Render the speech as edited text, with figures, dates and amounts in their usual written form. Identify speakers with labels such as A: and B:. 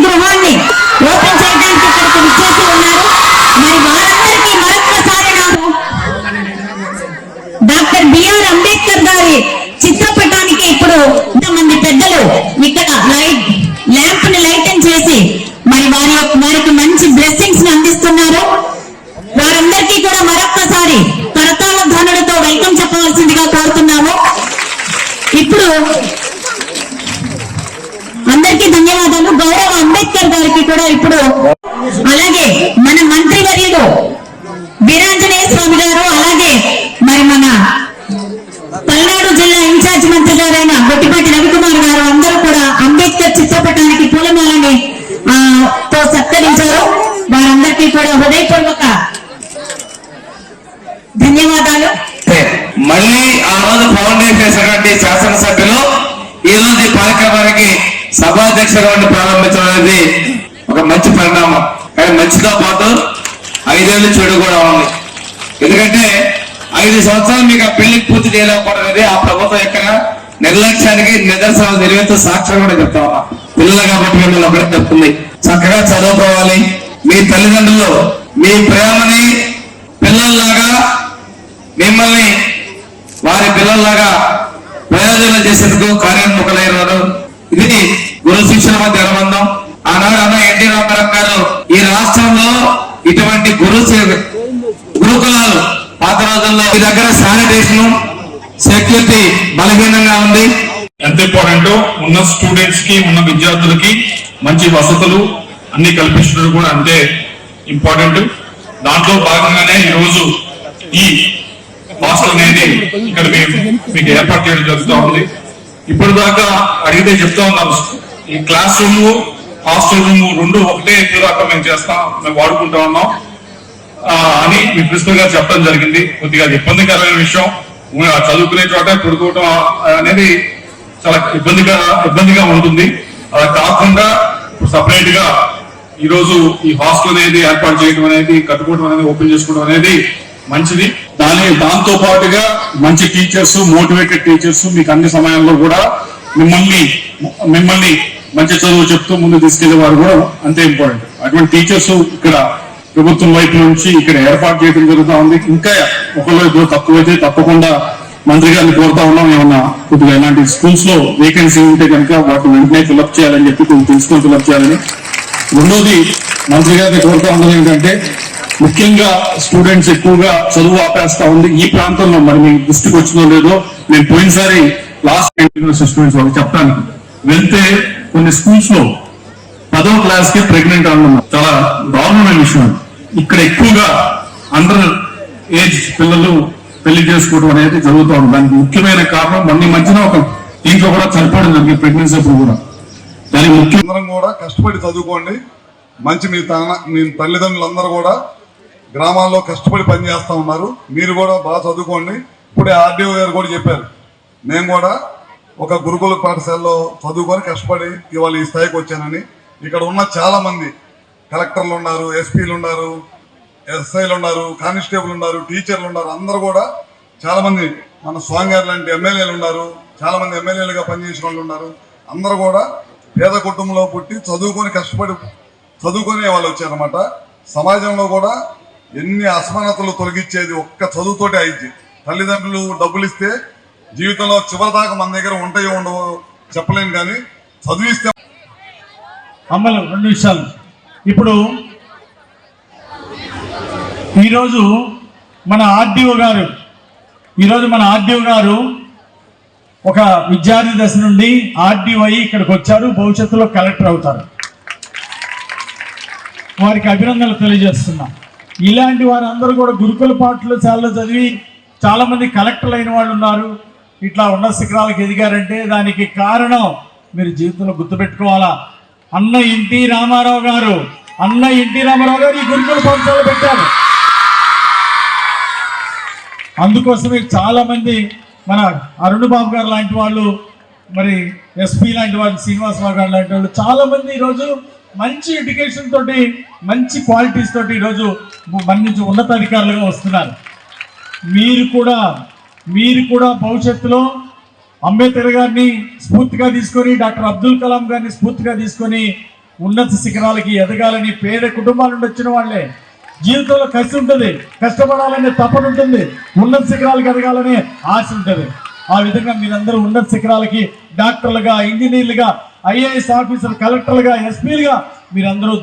A: గృహాన్ని ఓపెన్ చేయడానికి ఇక్కడికి విచ్చేసి ఉన్నారు. మరి వారందరికీ మరొకసారి డాక్టర్ బిఆర్ అంబేద్కర్ గారి చిత్రపటానికి ఇప్పుడు ఇంతమంది పెద్దలు ఇక్కడ ల్యాంప్ ని లైటన్ చేసి మరి వారికి మంచి బ్లెస్సింగ్స్ ని అందిస్తున్నారు. వారందరికీ కూడా మరొక్కసారి కరతాళ ధ్వనులతో వెల్కమ్ చెప్పవలసిందిగా కోరుతున్నాము. ఇప్పుడు అందరికీ ధన్యవాదాలు. గౌరవ అంబేద్కర్ గారికి కూడా ఇప్పుడు, అలాగే మన మంత్రివర్యులు వీరాంజనేయ స్వామి గారు, అలాగే మరి మన పల్నాడు జిల్లా ఇన్ఛార్జ్ మంత్రి గారైన గొట్టిపాటి రవికుమార్ గారు అందరూ కూడా అంబేద్కర్ చిత్రపటానికి పూలమాలని తో సత్కరించారు. వారందరికీ కూడా హృదయపూర్వక ధన్యవాదాలు.
B: మళ్ళీ ఆ రోజు ఫౌండేషన్ చేసినటువంటి శాసనసభ్యులు ఈ రోజు ఈ కార్యక్రమానికి సభాధ్యక్షుడు ప్రారంభించడం అనేది ఒక మంచి పరిణామం. కానీ మంచితో పాటు 5 ఏళ్ళు చెడు కూడా ఉంది. ఎందుకంటే 5 సంవత్సరాలు మీకు ఆ పెళ్లికి పూర్తి చేయలేకపోవడం అనేది ఆ ప్రభుత్వం యొక్క నిర్లక్ష్యానికి నిదర్శనాలు నిర్వహిస్తూ సాక్ష్యం కూడా చెప్తా ఉన్నా. పిల్లలు కాబట్టి మిమ్మల్ని ఒకటే చెప్తుంది, చక్కగా చదువుకోవాలి. మీ తల్లిదండ్రులు మీ ప్రేమని పిల్లల్లాగా మిమ్మల్ని వారి పిల్లల్లాగా ప్రయోజనం చేసేందుకు కార్యోన్ముఖులైనారు. ఇది గురు శిష్యుల మధ్య అనుబంధం. ఆనాడు అన్న ఎన్టీ రామారావు గారు ఈ రాష్ట్రంలో ఇటువంటి గురుకులాలు పాత రోజుల్లో ఈ దగ్గర శానిటేషన్ సెక్యూరిటీ బలహీనంగా ఉంది.
C: ఎంత ఇంపార్టెంట్ ఉన్న స్టూడెంట్స్ కి ఉన్న విద్యార్థులకి మంచి వసతులు అన్ని కల్పించడం కూడా అంతే ఇంపార్టెంట్. దాంట్లో భాగంగానే ఈరోజు ఈ హాస్టల్ అనేది ఇక్కడ మీకు ఏర్పాటు చేయడం జరుగుతూ ఉంది. ఇప్పటిదాకా అడిగితే చెప్తా ఉన్నాం, ఈ క్లాస్ రూమ్ హాస్టల్ రూమ్ రెండు ఒకటే తీరాక మేము వాడుకుంటా ఉన్నాం అని మీ ప్రిన్సిపల్ గారు చెప్పడం జరిగింది. కొద్దిగా ఇబ్బందికరమైన విషయం, చదువుకునే చోట పడుకోవటం అనేది చాలా ఇబ్బందిగా ఉంటుంది. అలా కాకుండా సపరేట్ గా ఈరోజు ఈ హాస్టల్ అనేది ఏర్పాటు చేయడం అనేది, కట్టుకోవడం అనేది, ఓపెన్ చేసుకోవడం అనేది మంచిది. దాంతో పాటుగా మంచి టీచర్స్, మోటివేటెడ్ టీచర్స్ మీకు అన్ని సమయాల్లో కూడా మిమ్మల్ని మంచి చదువు చెప్తూ ముందు తీసుకెళ్లే వారు కూడా అంతే ఇంపార్టెంట్. అటువంటి టీచర్స్ ఇక్కడ ప్రభుత్వం వైపు నుంచి ఇక్కడ ఏర్పాటు చేయడం జరుగుతూ ఉంది. ఇంకా ఒకళ్ళు తక్కువైతే తప్పకుండా మంత్రి గారిని కోరుతా ఉన్నాం, ఏమన్నా కొద్దిగా ఇలాంటి స్కూల్స్ లో వేకెన్సీ ఉంటే కనుక వాటిని వెంటనే ఫిల్అప్ చేయాలని చెప్పి తెలుసుకొని ఫిల్అప్ చేయాలని. రెండోది మంత్రి గారిని కోరుతా ఉన్నది ఏంటంటే, ముఖ్యంగా స్టూడెంట్స్ ఎక్కువగా చదువు ఆపేస్తా ఉంది ఈ ప్రాంతంలో. మరి మీ దృష్టికి వచ్చిందో లేదో, నేను పోయినసారి లాస్ట్ స్టూడెంట్స్ వాళ్ళకి చెప్పడానికి వెళ్తే కొన్ని స్కూల్స్ లో 10వ క్లాస్ కి ప్రెగ్నెంట్ అన్నారు. చాలా దారుణమైన విషయం. ఇక్కడ ఎక్కువగా అండర్ ఏజ్ పిల్లలు పెళ్లి చేసుకోవడం అనేది జరుగుతూ ఉంది. దానికి ముఖ్యమైన కారణం మొన్న మధ్యన ఒక దీంట్లో కూడా చనిపోవడం జరిగింది ప్రెగ్నెన్సీ అప్పుడు కూడా. దానికి ముఖ్యం
D: కూడా కష్టపడి చదువుకోండి. మంచి మీ తల్లిదండ్రులందరూ కూడా గ్రామాల్లో కష్టపడి పనిచేస్తూ ఉన్నారు. మీరు కూడా బాగా చదువుకోండి. ఇప్పుడే ఆర్డీఓ గారు కూడా చెప్పారు, నేను కూడా ఒక గురుకుల పాఠశాలలో చదువుకొని కష్టపడి ఇవాళ ఈ స్థాయికి వచ్చానని. ఇక్కడ ఉన్న చాలా మంది కలెక్టర్లు ఉన్నారు, ఎస్పీలు ఉన్నారు, ఎస్ఐలు ఉన్నారు, కానిస్టేబుల్ ఉన్నారు, టీచర్లు ఉన్నారు. అందరూ కూడా చాలా మంది మన స్వామి గారు లాంటి ఎమ్మెల్యేలు ఉన్నారు, చాలా మంది ఎమ్మెల్యేలుగా పనిచేసిన వాళ్ళు ఉన్నారు. అందరూ కూడా పేద కుటుంబంలో పుట్టి చదువుకొని కష్టపడి చదువుకొని వాళ్ళు వచ్చారన్నమాట. సమాజంలో కూడా ఎన్ని అసమానతలు తొలగించేది ఒక్క చదువుతోటే అయింది. తల్లిదండ్రులు డబ్బులు ఇస్తే జీవితంలో చివరిదాకా మన దగ్గర ఉంటాయో ఉండవో చెప్పలేను, కానీ చదివిస్తే
E: అమ్మలు 2 విషయాలు. ఇప్పుడు ఈరోజు మన ఆర్డీఓ గారు ఒక విద్యార్థి దశ నుండి ఆర్డీఓ అయ్యి ఇక్కడికి వచ్చారు. భవిష్యత్తులో కలెక్టర్ అవుతారు. వారికి అభినందనలు తెలియజేస్తున్నా. ఇలాంటి వారందరూ కూడా గురుకుల పాఠశాలలో చదివి చాలా మంది కలెక్టర్లు అయిన వాళ్ళు ఉన్నారు. ఇట్లా ఉన్న శిఖరాలకు ఎదిగారంటే దానికి కారణం మీరు జీవితంలో గుర్తుపెట్టుకోవాలా. అన్న ఎన్టీ రామారావు గారు ఈ గురుకుల పాఠశాల పెట్టారు. అందుకోసమే చాలా మంది మన అరుణ్ బాబు గారు లాంటి వాళ్ళు, మరి ఎస్పీ లాంటి వాళ్ళు, శ్రీనివాసరావు గారు లాంటి వాళ్ళు చాలా మంది ఈరోజు మంచి ఎడ్యుకేషన్ తోటి మంచి క్వాలిటీస్ తోటి ఈరోజు మన నుంచి ఉన్నతాధికారులుగా వస్తున్నారు. మీరు కూడా భవిష్యత్తులో అంబేద్కర్ గారిని స్ఫూర్తిగా తీసుకొని, డాక్టర్ అబ్దుల్ కలాం గారిని స్ఫూర్తిగా తీసుకొని ఉన్నత శిఖరాలకి ఎదగాలని, పేద కుటుంబాల నుండి వచ్చిన వాళ్ళే, జీవితంలో కసి ఉంటుంది, కష్టపడాలనే తపన ఉంటుంది, ఉన్నత శిఖరాలకు ఎదగాలనే ఆశ ఉంటుంది. ఆ విధంగా మీరందరూ ఉన్నత శిఖరాలకి డాక్టర్లుగా, ఇంజనీర్లుగా, ఐఏఎస్ ఆఫీసర్, కలెక్టర్లుగా, ఎస్పీలుగా మీరందరూ